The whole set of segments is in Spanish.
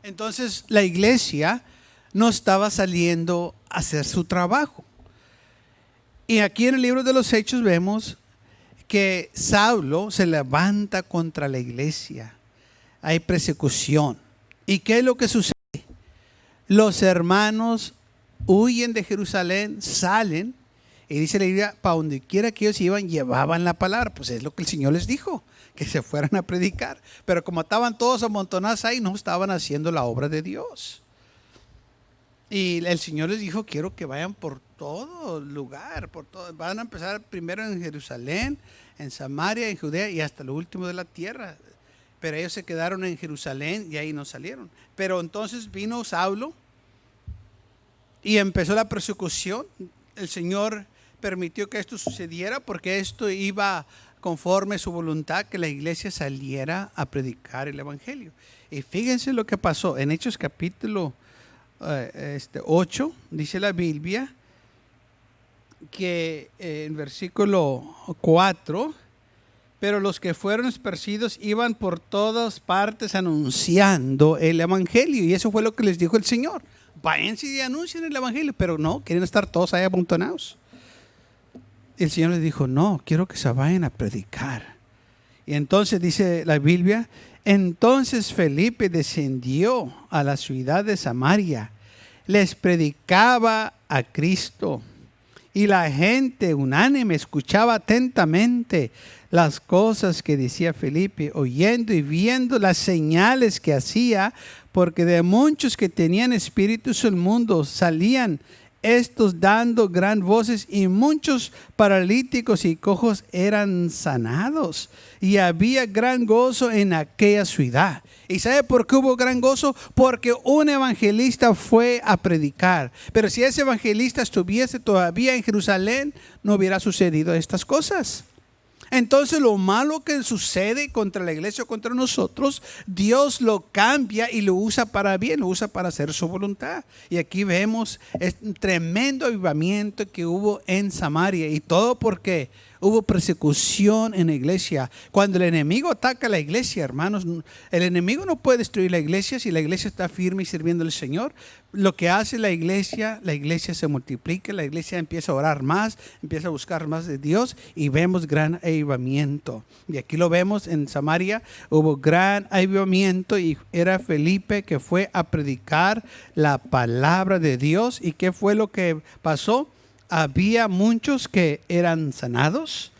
Entonces la iglesia no estaba saliendo a hacer su trabajo. Y aquí en el libro de los Hechos vemos que Saulo se levanta contra la iglesia. Hay persecución. ¿Y qué es lo que sucede? Los hermanos huyen de Jerusalén, salen, y dice la Biblia, para donde quiera que ellos iban, llevaban la palabra. Pues es lo que el Señor les dijo, que se fueran a predicar. Pero como estaban todos amontonados ahí, no estaban haciendo la obra de Dios. Y el Señor les dijo, quiero que vayan por todo lugar, por todo. Van a empezar primero en Jerusalén, en Samaria, en Judea y hasta lo último de la tierra. Pero ellos se quedaron en Jerusalén y ahí no salieron. Pero entonces vino Saulo y empezó la persecución. El Señor permitió que esto sucediera porque esto iba conforme a su voluntad, que la iglesia saliera a predicar el evangelio. Y fíjense lo que pasó en Hechos capítulo 8, dice la Biblia, que en versículo 4, pero los que fueron esparcidos iban por todas partes anunciando el evangelio. Y eso fue lo que les dijo el Señor. Váyanse y anuncien el evangelio. Pero no, quieren estar todos ahí amontonados. El Señor les dijo, no, quiero que se vayan a predicar. Y entonces dice la Biblia, entonces Felipe descendió a la ciudad de Samaria, les predicaba a Cristo. Y la gente unánime escuchaba atentamente las cosas que decía Felipe, oyendo y viendo las señales que hacía, porque de muchos que tenían espíritus inmundos salían estos dando gran voces, y muchos paralíticos y cojos eran sanados. Y había gran gozo en aquella ciudad. ¿Y sabe por qué hubo gran gozo? Porque un evangelista fue a predicar. Pero si ese evangelista estuviese todavía en Jerusalén, no hubiera sucedido estas cosas. Entonces lo malo que sucede contra la iglesia o contra nosotros, Dios lo cambia y lo usa para bien, lo usa para hacer su voluntad. Y aquí vemos un tremendo avivamiento que hubo en Samaria. Y todo porque hubo persecución en la iglesia. Cuando el enemigo ataca a la iglesia, hermanos, el enemigo no puede destruir la iglesia si la iglesia está firme y sirviendo al Señor. Lo que hace la iglesia se multiplica, la iglesia empieza a orar más, empieza a buscar más de Dios y vemos gran avivamiento. Y aquí lo vemos en Samaria, hubo gran avivamiento y era Felipe que fue a predicar la palabra de Dios. ¿Y qué fue lo que pasó? Había muchos que eran sanados,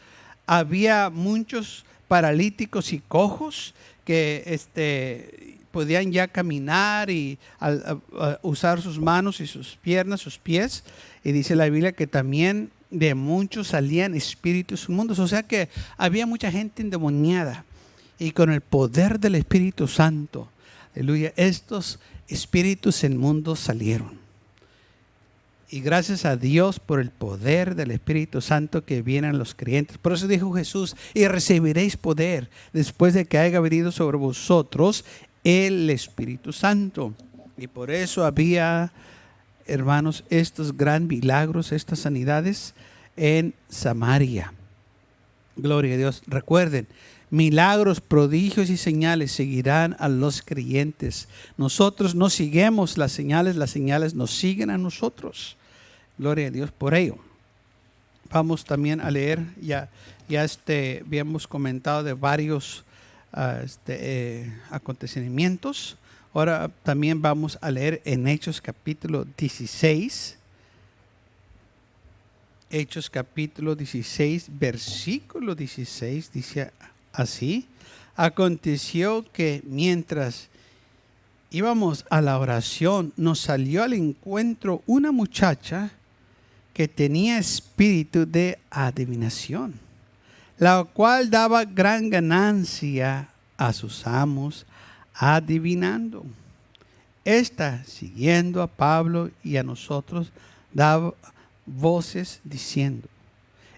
había muchos paralíticos y cojos que podían ya caminar y usar sus manos y sus piernas, sus pies. Y dice la Biblia que también de muchos salían espíritus inmundos. O sea que había mucha gente endemoniada. Y con el poder del Espíritu Santo, aleluya, estos espíritus inmundos salieron. Y gracias a Dios por el poder del Espíritu Santo que viene a los creyentes. Por eso dijo Jesús, y recibiréis poder después de que haya venido sobre vosotros el Espíritu Santo. Y por eso había, hermanos, estos gran milagros, estas sanidades en Samaria. Gloria a Dios. Recuerden, milagros, prodigios y señales seguirán a los creyentes. Nosotros no seguimos las señales nos siguen a nosotros. Gloria a Dios por ello. Vamos también a leer, ya habíamos comentado de varios acontecimientos. Ahora también vamos a leer en Hechos capítulo 16. Hechos capítulo 16, versículo 16, dice así: aconteció que mientras íbamos a la oración, nos salió al encuentro una muchacha que tenía espíritu de adivinación, la cual daba gran ganancia a sus amos adivinando. Esta, siguiendo a Pablo y a nosotros, daba voces diciendo: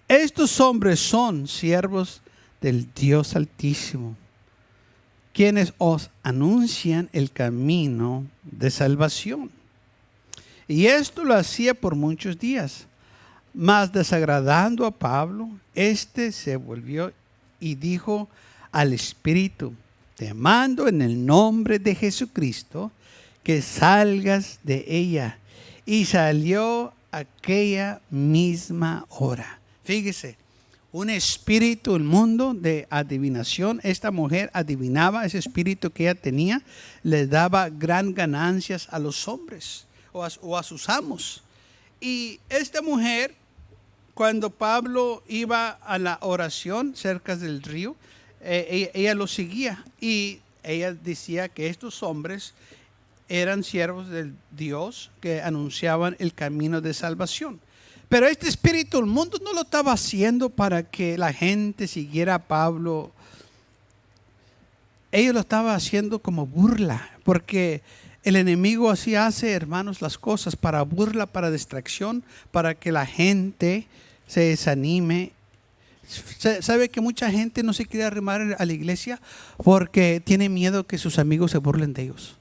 estos hombres son siervos del Dios Altísimo, quienes os anuncian el camino de salvación. Y esto lo hacía por muchos días. Mas desagradando a Pablo, se volvió y dijo al espíritu: te mando en el nombre de Jesucristo que salgas de ella. Y salió aquella misma hora. Fíjese, un espíritu inmundo de adivinación. Esta mujer adivinaba, ese espíritu que ella tenía le daba gran ganancias a los hombres o a sus amos. Y esta mujer, cuando Pablo iba a la oración cerca del río, ella lo seguía y ella decía que estos hombres eran siervos de Dios que anunciaban el camino de salvación. Pero este espíritu del mundo no lo estaba haciendo para que la gente siguiera a Pablo. Ellos lo estaban haciendo como burla, porque el enemigo así hace, hermanos, las cosas para burla, para distracción, para que la gente se desanime. ¿Sabe que mucha gente no se quiere arrimar a la iglesia porque tiene miedo que sus amigos se burlen de ellos?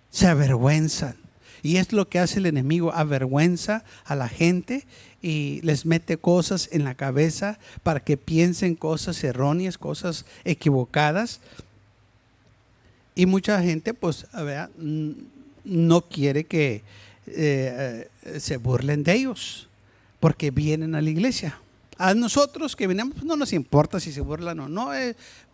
Se avergüenzan. Y es lo que hace el enemigo, avergüenza a la gente y les mete cosas en la cabeza para que piensen cosas erróneas, cosas equivocadas. Y mucha gente pues no quiere que se burlen de ellos porque vienen a la iglesia. A nosotros que venimos pues no nos importa si se burlan o no,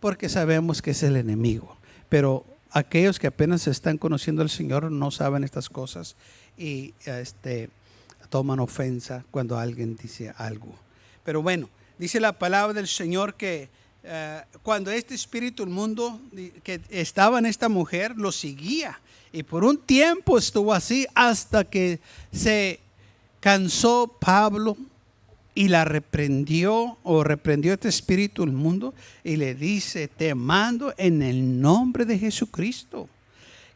porque sabemos que es el enemigo. Pero aquellos que apenas están conociendo al Señor no saben estas cosas y toman ofensa cuando alguien dice algo. Pero bueno, dice la palabra del Señor que cuando este espíritu inmundo que estaba en esta mujer lo seguía, y por un tiempo estuvo así hasta que se cansó Pablo y la reprendió este espíritu inmundo y le dice: te mando en el nombre de Jesucristo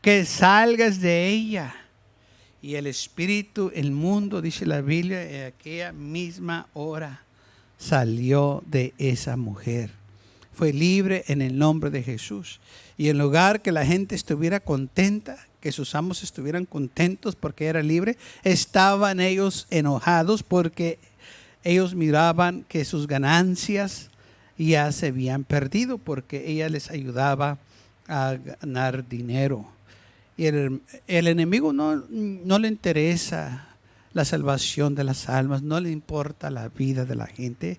que salgas de ella. Y el espíritu inmundo, dice la Biblia, en aquella misma hora salió de esa mujer. Fue libre en el nombre de Jesús. Y en lugar que la gente estuviera contenta, que sus amos estuvieran contentos porque era libre, estaban ellos enojados porque ellos miraban que sus ganancias ya se habían perdido porque ella les ayudaba a ganar dinero. Y el enemigo no le interesa la salvación de las almas, no le importa la vida de la gente.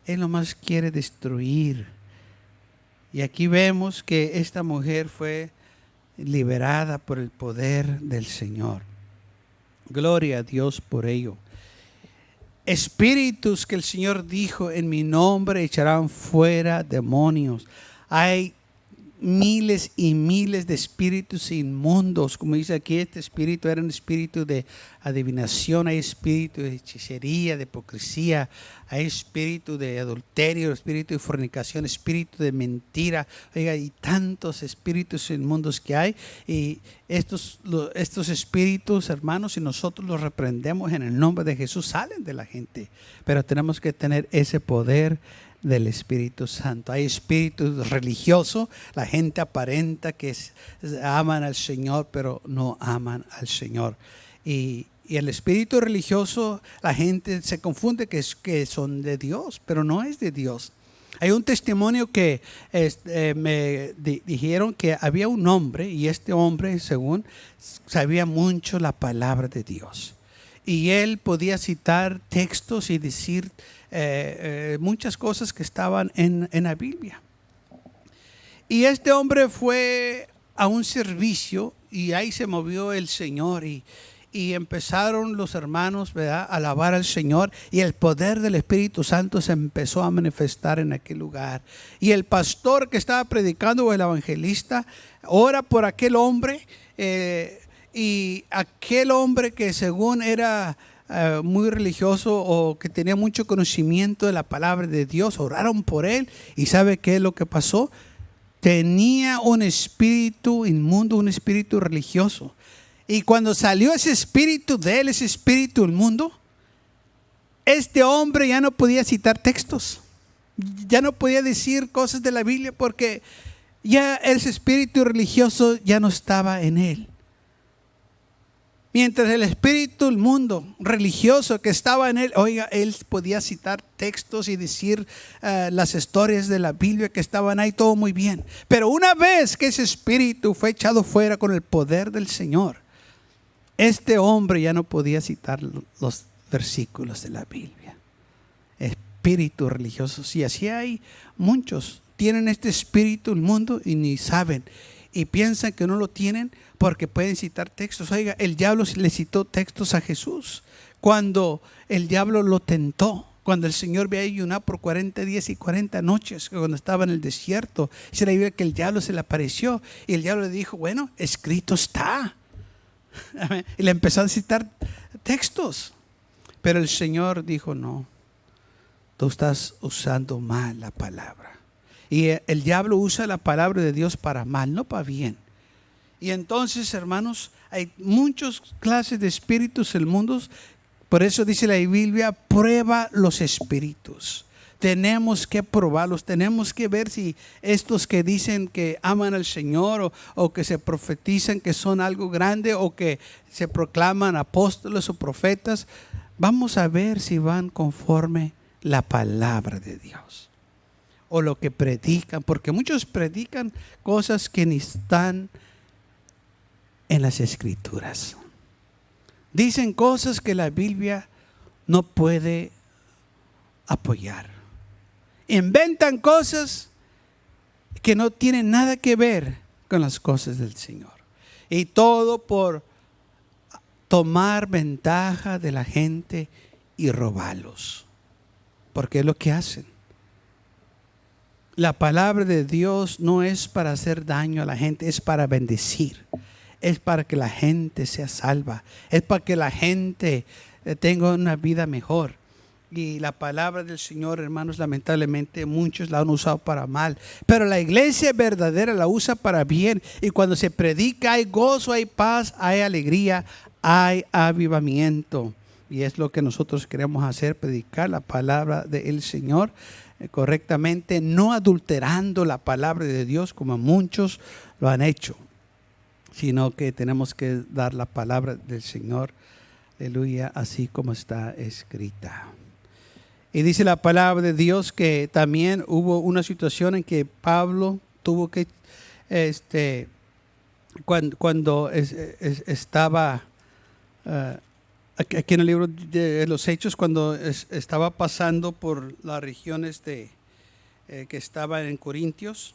Él nomás quiere destruir. Y aquí vemos que esta mujer fue liberada por el poder del Señor. Gloria a Dios por ello. Espíritus que el Señor dijo: en mi nombre echarán fuera demonios. Hay miles y miles de espíritus inmundos. Como dice aquí, este espíritu era un espíritu de adivinación, hay espíritu de hechicería, de hipocresía, hay espíritu de adulterio, espíritu de fornicación, espíritu de mentira. Oiga, y tantos espíritus inmundos que hay. Y estos espíritus, hermanos, si nosotros los reprendemos en el nombre de Jesús, salen de la gente. Pero tenemos que tener ese poder del Espíritu Santo. Hay espíritu religioso, la gente aparenta que aman al Señor, pero no aman al Señor. Y el espíritu religioso, la gente se confunde que son de Dios, pero no es de Dios. Hay un testimonio que me dijeron que había un hombre, y este hombre, según, sabía mucho la palabra de Dios. Y él podía citar textos y decir muchas cosas que estaban en la Biblia. Y este hombre fue a un servicio y ahí se movió el Señor y empezaron los hermanos, ¿verdad?, a alabar al Señor, y el poder del Espíritu Santo se empezó a manifestar en aquel lugar. Y el pastor que estaba predicando, o el evangelista, ora por aquel hombre, y aquel hombre que según era muy religioso o que tenía mucho conocimiento de la palabra de Dios, oraron por él. ¿Y sabe qué es lo que pasó? Tenía un espíritu inmundo, un espíritu religioso. Y cuando salió ese espíritu de él, ese espíritu inmundo, este hombre ya no podía citar textos, ya no podía decir cosas de la Biblia, porque ya ese espíritu religioso ya no estaba en él. Mientras el espíritu, el mundo religioso que estaba en él, oiga, él podía citar textos y decir las historias de la Biblia que estaban ahí, todo muy bien. Pero una vez que ese espíritu fue echado fuera con el poder del Señor, este hombre ya no podía citar los versículos de la Biblia. Espíritu religioso. Y así hay muchos. Tienen este espíritu, el mundo, y ni saben. Y piensan que no lo tienen porque pueden citar textos. Oiga, el diablo le citó textos a Jesús cuando el diablo lo tentó. Cuando el Señor había ayunado por 40 días y 40 noches, cuando estaba en el desierto, dice la Biblia que el diablo se le apareció y el diablo le dijo, bueno, escrito está. Y le empezó a citar textos. Pero el Señor dijo, no, tú estás usando mal la palabra. Y el diablo usa la palabra de Dios para mal, no para bien. Y entonces, hermanos, hay muchas clases de espíritus en el mundo. Por eso dice la Biblia, prueba los espíritus. Tenemos que probarlos, tenemos que ver si estos que dicen que aman al Señor o que se profetizan que son algo grande o que se proclaman apóstoles o profetas, vamos a ver si van conforme la palabra de Dios o lo que predican, porque muchos predican cosas que ni están en las Escrituras. Dicen cosas que la Biblia no puede apoyar. Inventan cosas que no tienen nada que ver con las cosas del Señor. Y todo por tomar ventaja de la gente y robarlos. Porque es lo que hacen. La palabra de Dios no es para hacer daño a la gente, es para bendecir. Es para que la gente sea salva. Es para que la gente tenga una vida mejor. Y la palabra del Señor, hermanos, lamentablemente muchos la han usado para mal. Pero la iglesia verdadera la usa para bien. Y cuando se predica hay gozo, hay paz, hay alegría, hay avivamiento. Y es lo que nosotros queremos hacer, predicar la palabra del Señor correctamente, no adulterando la palabra de Dios como muchos lo han hecho, sino que tenemos que dar la palabra del Señor, aleluya, así como está escrita. Y dice la palabra de Dios que también hubo una situación en que Pablo tuvo que, cuando estaba aquí en el libro de los Hechos, cuando estaba pasando por las regiones que estaban en Corintios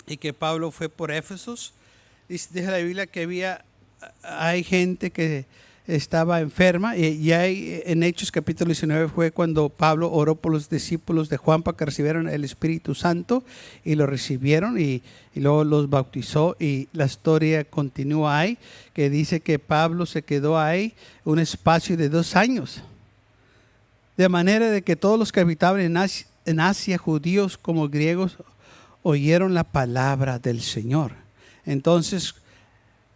y que Pablo fue por Éfesos, dice la Biblia que hay gente que estaba enferma y hay, en Hechos capítulo 19 fue cuando Pablo oró por los discípulos de Juan para que recibieran el Espíritu Santo y lo recibieron y luego los bautizó y la historia continúa ahí, que dice que Pablo se quedó ahí un espacio de 2 años, de manera de que todos los que habitaban en Asia, judíos como griegos, oyeron la palabra del Señor. Entonces,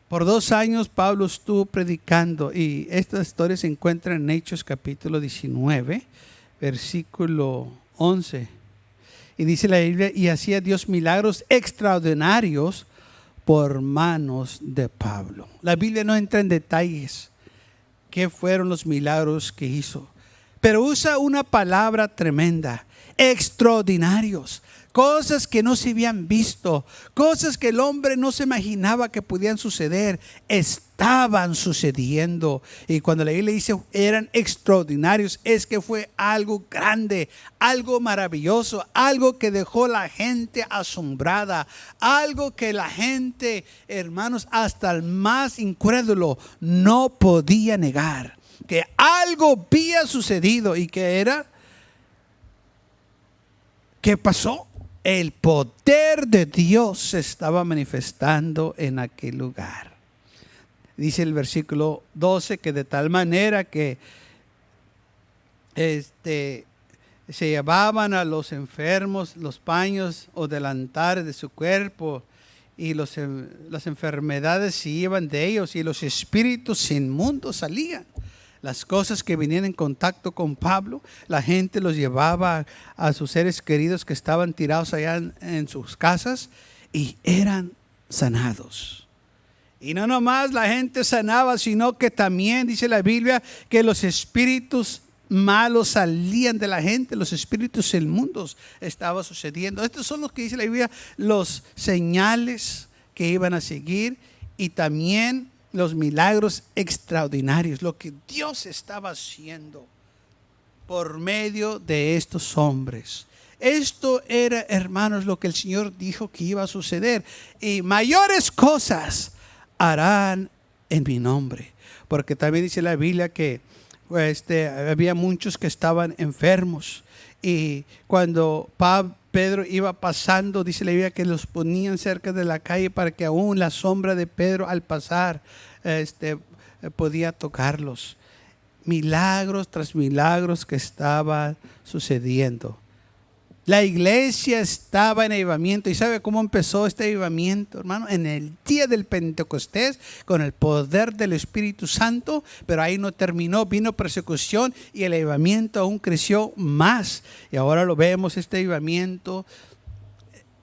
por 2 años Pablo estuvo predicando y esta historia se encuentra en Hechos capítulo 19, versículo 11. Y dice la Biblia, y hacía Dios milagros extraordinarios por manos de Pablo. La Biblia no entra en detalles qué fueron los milagros que hizo, pero usa una palabra tremenda, extraordinarios. Cosas que no se habían visto, cosas que el hombre no se imaginaba que podían suceder, estaban sucediendo. Y cuando la Biblia dice eran extraordinarios, es que fue algo grande, algo maravilloso, algo que dejó a la gente asombrada, algo que la gente, hermanos, hasta el más incrédulo no podía negar, que algo había sucedido y que era, ¿qué pasó? El poder de Dios se estaba manifestando en aquel lugar. Dice el versículo 12 que de tal manera que se llevaban a los enfermos los paños o delantares de su cuerpo y las enfermedades se iban de ellos y los espíritus inmundos salían. Las cosas que venían en contacto con Pablo, la gente los llevaba a sus seres queridos que estaban tirados allá en sus casas y eran sanados. Y no nomás la gente sanaba, sino que también dice la Biblia que los espíritus malos salían de la gente, los espíritus inmundos estaba sucediendo. Estos son los que dice la Biblia, los señales que iban a seguir y también los milagros extraordinarios, lo que Dios estaba haciendo por medio de estos hombres. Esto era, hermanos, lo que el Señor dijo que iba a suceder. Y mayores cosas harán en mi nombre. Porque también dice la Biblia que había muchos que estaban enfermos. Y cuando Pedro iba pasando, dice la Biblia que los ponían cerca de la calle para que aún la sombra de Pedro al pasar podía tocarlos. Milagros tras milagros que estaban sucediendo. La iglesia estaba en avivamiento. ¿Y sabe cómo empezó este avivamiento, hermano? En el día del Pentecostés, con el poder del Espíritu Santo. Pero ahí no terminó, vino persecución y el avivamiento aún creció más. Y ahora lo vemos, este avivamiento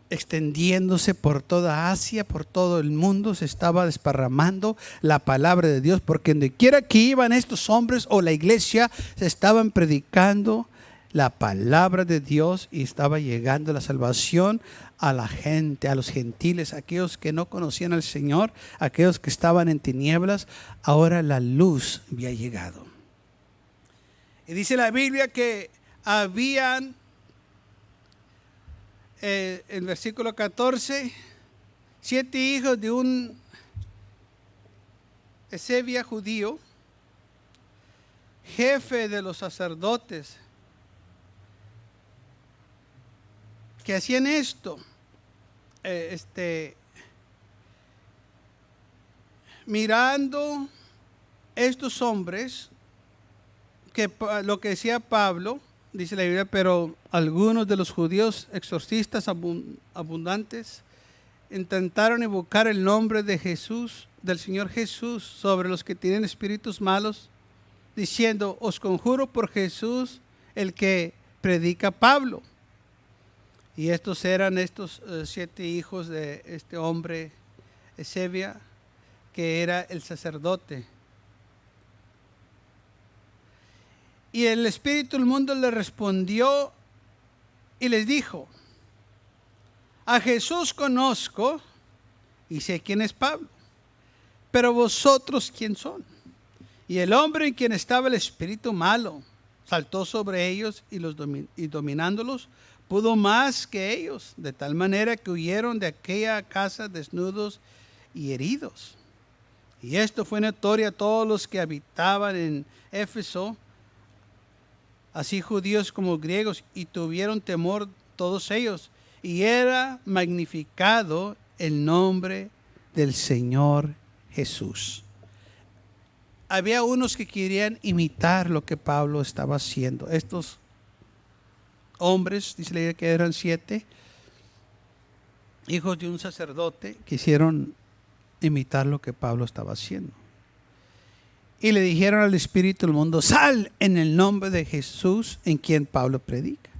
extendiéndose por toda Asia, por todo el mundo. Se estaba desparramando la palabra de Dios, porque donde quiera que iban estos hombres o la iglesia, se estaban predicando la palabra de Dios y estaba llegando la salvación a la gente, a los gentiles, aquellos que no conocían al Señor, aquellos que estaban en tinieblas. Ahora la luz había llegado. Y dice la Biblia que habían, el versículo 14, 7 hijos de un esebia judío, jefe de los sacerdotes, que hacían esto, mirando estos hombres, que lo que decía Pablo, dice la Biblia, pero algunos de los judíos exorcistas abundantes intentaron invocar el nombre de Jesús, del Señor Jesús, sobre los que tienen espíritus malos, diciendo: os conjuro por Jesús, el que predica Pablo. Y estos eran 7 hijos de este hombre Esebia, que era el sacerdote. Y el espíritu del mundo le respondió y les dijo: a Jesús conozco y sé quién es Pablo, pero vosotros quién son. Y el hombre en quien estaba el espíritu malo saltó sobre ellos y dominándolos, pudo más que ellos, de tal manera que huyeron de aquella casa desnudos y heridos. Y esto fue notorio a todos los que habitaban en Éfeso, así judíos como griegos, y tuvieron temor todos ellos. Y era magnificado el nombre del Señor Jesús. Había unos que querían imitar lo que Pablo estaba haciendo. Estos hombres, dice la Biblia que eran 7 hijos de un sacerdote, quisieron imitar lo que Pablo estaba haciendo. Y le dijeron al espíritu del mundo: sal en el nombre de Jesús en quien Pablo predica.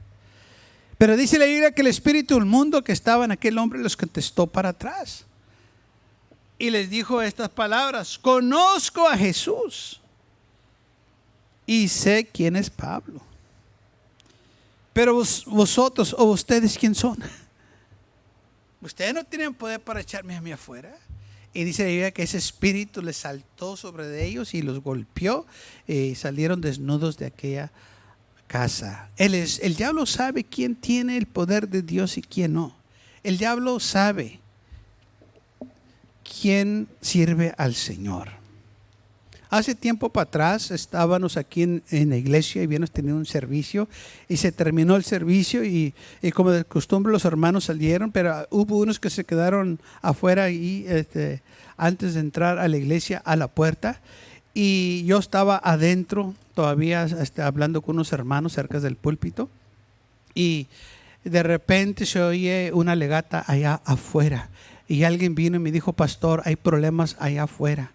Pero dice la Biblia que el espíritu del mundo que estaba en aquel hombre los contestó para atrás. Y les dijo estas palabras: conozco a Jesús y sé quién es Pablo. Pero vosotros o ustedes, ¿quién son? Ustedes no tienen poder para echarme a mí afuera. Y dice la Biblia que ese espíritu les saltó sobre ellos y los golpeó y salieron desnudos de aquella casa. El diablo sabe quién tiene el poder de Dios y quién no. El diablo sabe quién sirve al Señor. Hace tiempo para atrás estábamos aquí en la iglesia y habíamos tenido un servicio y se terminó el servicio y como de costumbre los hermanos salieron, pero hubo unos que se quedaron afuera y antes de entrar a la iglesia a la puerta, y yo estaba adentro todavía hablando con unos hermanos cerca del púlpito, y de repente se oye una legata allá afuera y alguien vino y me dijo: pastor, hay problemas allá afuera.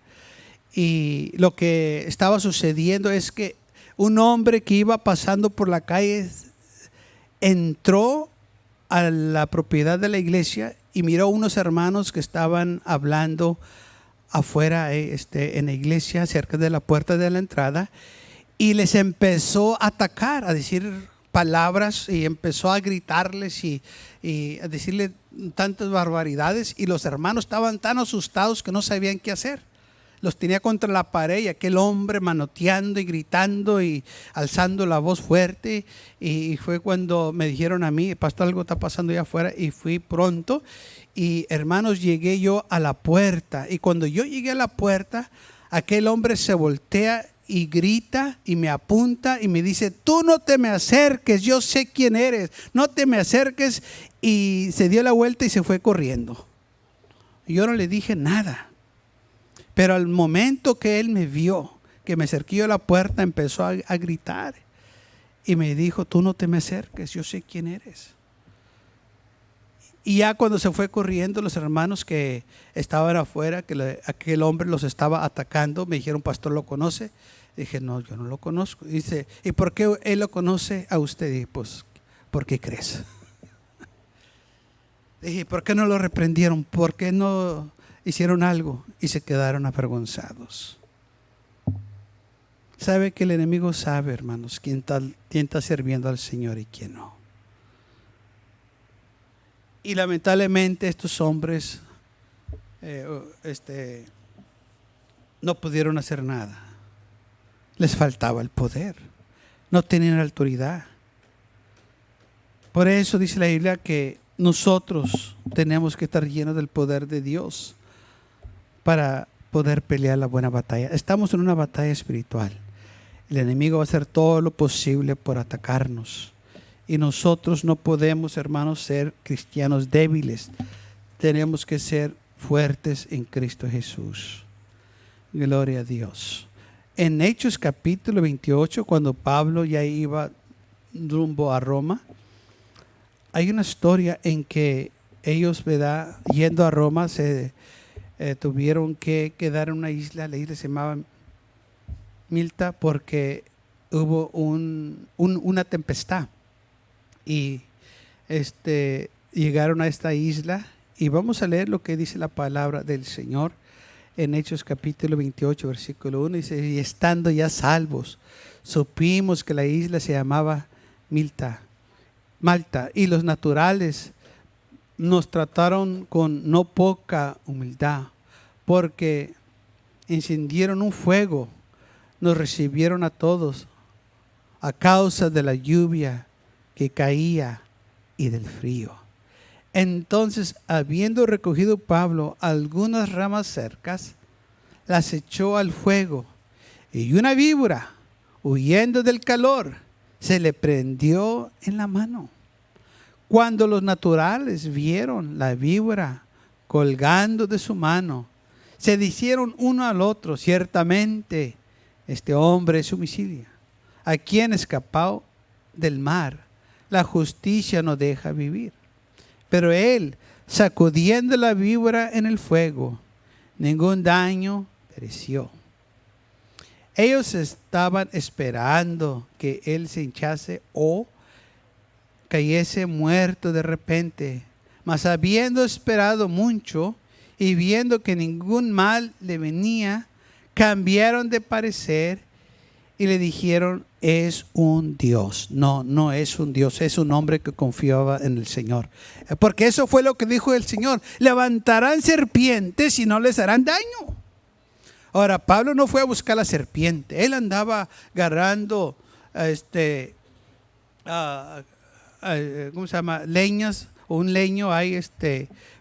Y lo que estaba sucediendo es que un hombre que iba pasando por la calle entró a la propiedad de la iglesia y miró a unos hermanos que estaban hablando afuera en la iglesia, cerca de la puerta de la entrada, y les empezó a atacar, a decir palabras, y empezó a gritarles y a decirle tantas barbaridades, y los hermanos estaban tan asustados que no sabían qué hacer. Los tenía contra la pared y aquel hombre manoteando y gritando y alzando la voz fuerte, y fue cuando me dijeron a mí: pastor, algo está pasando allá afuera, y fui pronto. Y hermanos, llegué yo a la puerta, y cuando yo llegué a la puerta, aquel hombre se voltea y grita y me apunta y me dice: tú no te me acerques, yo sé quién eres, no te me acerques. Y se dio la vuelta y se fue corriendo. Yo no le dije nada, pero al momento que él me vio, que me acerqué yo a la puerta, empezó a gritar y me dijo: tú no te me acerques, yo sé quién eres. Y ya cuando se fue corriendo, los hermanos que estaban afuera, que aquel hombre los estaba atacando, me dijeron: pastor, ¿lo conoce? Dije: no, yo no lo conozco. Dice: ¿y por qué él lo conoce a usted? Dije: pues, ¿por qué crees? Dije: ¿por qué no lo reprendieron? ¿Por qué no hicieron algo? Y se quedaron avergonzados. ¿Sabe que el enemigo sabe, hermanos, quién está sirviendo al Señor y quién no? Y lamentablemente estos hombres no pudieron hacer nada. Les faltaba el poder. No tenían autoridad. Por eso dice la Biblia que nosotros tenemos que estar llenos del poder de Dios para poder pelear la buena batalla. Estamos en una batalla espiritual. El enemigo va a hacer todo lo posible por atacarnos. Y nosotros no podemos, hermanos, ser cristianos débiles. Tenemos que ser fuertes en Cristo Jesús. Gloria a Dios. En Hechos capítulo 28, cuando Pablo ya iba rumbo a Roma, hay una historia en que ellos, ¿verdad?, yendo a Roma, se tuvieron que quedar en una isla. La isla se llamaba Milta porque hubo una tempestad. Y llegaron a esta isla, y vamos a leer lo que dice la palabra del Señor en Hechos capítulo 28, versículo 1. Dice: y estando ya salvos, supimos que la isla se llamaba Malta, y los naturales nos trataron con no poca humildad, porque encendieron un fuego, nos recibieron a todos a causa de la lluvia que caía y del frío. Entonces, habiendo recogido Pablo algunas ramas cercas, las echó al fuego, y una víbora, huyendo del calor, se le prendió en la mano. Cuando los naturales vieron la víbora colgando de su mano, se dijeron uno al otro: ciertamente este hombre es homicida, a quien escapó del mar la justicia no deja vivir. Pero él, sacudiendo la víbora en el fuego, ningún daño pereció. Ellos estaban esperando que él se hinchase o cayese muerto de repente, mas habiendo esperado mucho y viendo que ningún mal le venía, cambiaron de parecer y le dijeron: es un Dios. No, no es un Dios, es un hombre que confiaba en el Señor. Porque eso fue lo que dijo el Señor: levantarán serpientes y no les harán daño. Ahora, Pablo no fue a buscar la serpiente. Él andaba agarrando ¿cómo se llama? Leñas, o un leño ahí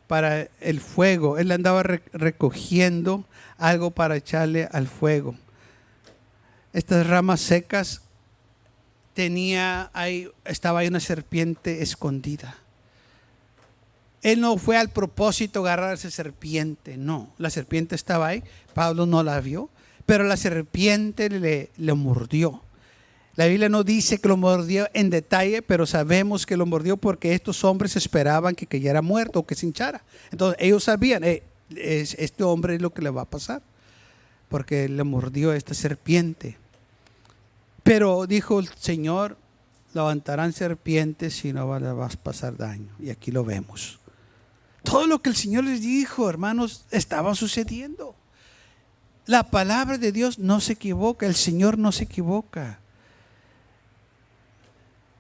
para el fuego. Él andaba recogiendo algo para echarle al fuego. Estas ramas secas, estaba ahí una serpiente escondida. Él no fue al propósito de agarrar a esa serpiente, no. La serpiente estaba ahí, Pablo no la vio, pero la serpiente le mordió. La Biblia no dice que lo mordió en detalle, pero sabemos que lo mordió porque estos hombres esperaban que cayera muerto o que se hinchara. Entonces ellos sabían: este hombre es lo que le va a pasar, porque le mordió esta serpiente. Pero dijo el Señor: levantarán serpientes y no le vas a pasar daño. Y aquí lo vemos. Todo lo que el Señor les dijo, hermanos, estaba sucediendo. La palabra de Dios no se equivoca, el Señor no se equivoca.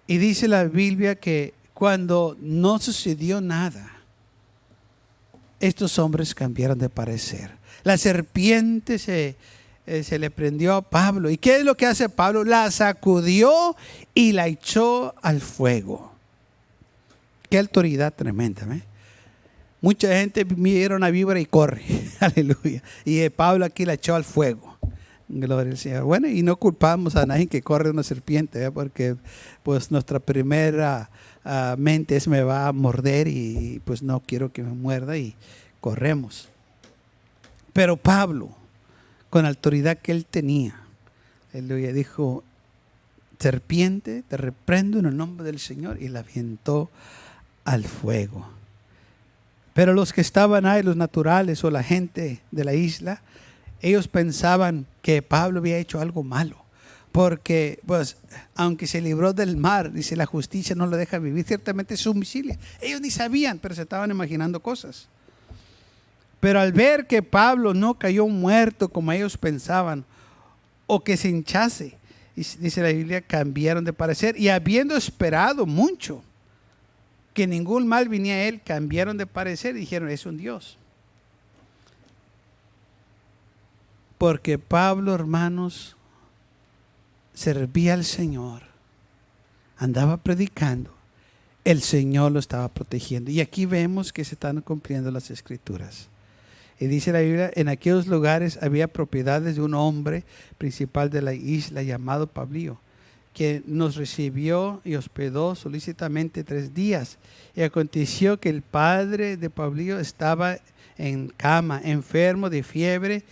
Y dice la Biblia que cuando no sucedió nada, estos hombres cambiaron de parecer. La serpiente se le prendió a Pablo. ¿Y qué es lo que hace Pablo? La sacudió y la echó al fuego. Qué autoridad tremenda, ¿eh? Mucha gente mira una víbora y corre. Aleluya. Y Pablo aquí la echó al fuego. Gloria al Señor. Bueno, y no culpamos a nadie que corre una serpiente, ¿eh? Porque pues nuestra primera mente es me va a morder y pues no quiero que me muerda y corremos. Pero Pablo, con la autoridad que él tenía, aleluya, dijo: serpiente, te reprendo en el nombre del Señor, y la aventó al fuego. Pero los que estaban ahí, los naturales o la gente de la isla, ellos pensaban que Pablo había hecho algo malo, porque pues aunque se libró del mar, dice, la justicia no lo deja vivir, ciertamente es homicidio. Ellos ni sabían, pero se estaban imaginando cosas. Pero al ver que Pablo no cayó muerto como ellos pensaban, o que se hinchase, dice la Biblia, cambiaron de parecer, y habiendo esperado mucho que ningún mal venía a él, cambiaron de parecer y dijeron: es un Dios. Porque Pablo, hermanos, servía al Señor, andaba predicando, el Señor lo estaba protegiendo. Y aquí vemos que se están cumpliendo las Escrituras. Y dice la Biblia: en aquellos lugares había propiedades de un hombre principal de la isla llamado Publio, que nos recibió y hospedó solícitamente 3 días. Y aconteció que el padre de Publio estaba en cama, enfermo de fiebre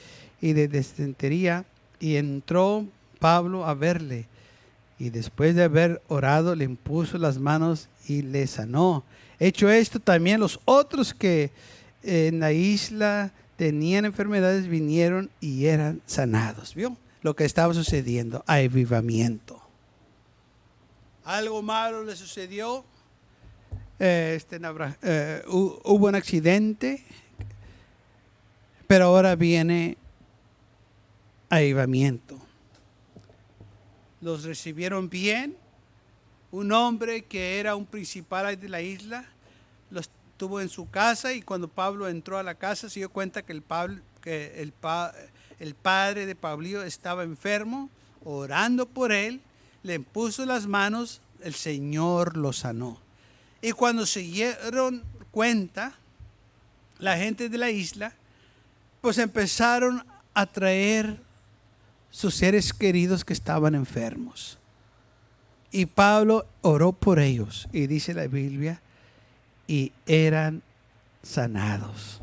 y de disentería, y entró Pablo a verle, y después de haber orado le impuso las manos y le sanó. Hecho esto, también los otros que en la isla tenían enfermedades vinieron y eran sanados. ¿Vio lo que estaba sucediendo? Avivamiento. Algo malo le sucedió. Hubo un accidente, pero ahora viene avivamiento. Los recibieron bien. Un hombre que era un principal de la isla los tuvo en su casa, y cuando Pablo entró a la casa se dio cuenta que el padre de Pablo estaba enfermo. Orando por él, le impuso las manos, el Señor lo sanó. Y cuando se dieron cuenta la gente de la isla, pues empezaron a traer sus seres queridos que estaban enfermos. Y Pablo oró por ellos, y dice la Biblia, y eran sanados.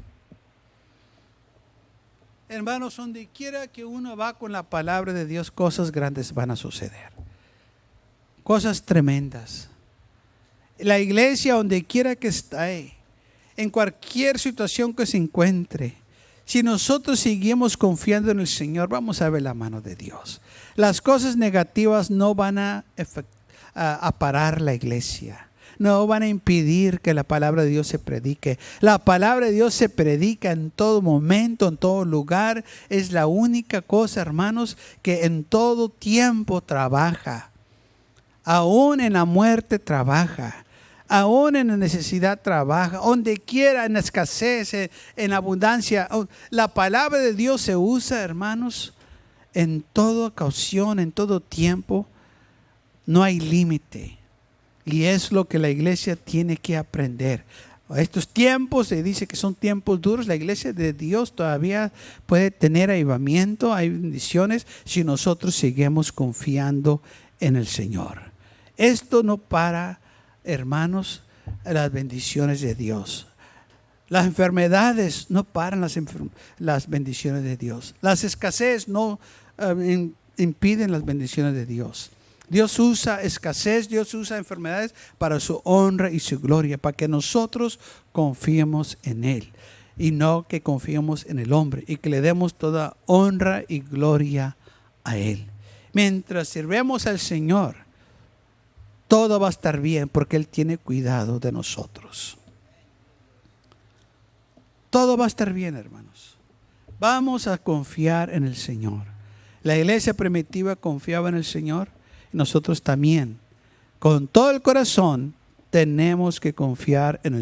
Hermanos, donde quiera que uno va con la palabra de Dios, cosas grandes van a suceder. Cosas tremendas. La iglesia, donde quiera que esté, en cualquier situación que se encuentre, si nosotros seguimos confiando en el Señor, vamos a ver la mano de Dios. Las cosas negativas no van a parar la iglesia. No van a impedir que la palabra de Dios se predique. La palabra de Dios se predica en todo momento, en todo lugar. Es la única cosa, hermanos, que en todo tiempo trabaja. Aún en la muerte trabaja. Aún en la necesidad trabaja. Donde quiera, en la escasez, en abundancia. La palabra de Dios se usa, hermanos, en toda ocasión, en todo tiempo. No hay límite. Y es lo que la iglesia tiene que aprender. Estos tiempos, se dice que son tiempos duros. La iglesia de Dios todavía puede tener avivamiento, hay bendiciones, si nosotros seguimos confiando en el Señor. Esto no para, hermanos, las bendiciones de Dios. Las enfermedades no paran las bendiciones de Dios. Las escasez no impiden las bendiciones de Dios. Dios usa escasez, Dios usa enfermedades para su honra y su gloria, para que nosotros confiemos en Él y no que confiemos en el hombre, y que le demos toda honra y gloria a Él. Mientras sirvemos al Señor, todo va a estar bien, porque Él tiene cuidado de nosotros. Todo va a estar bien, hermanos. Vamos a confiar en el Señor. La iglesia primitiva confiaba en el Señor. Nosotros también, con todo el corazón, tenemos que confiar en el Señor.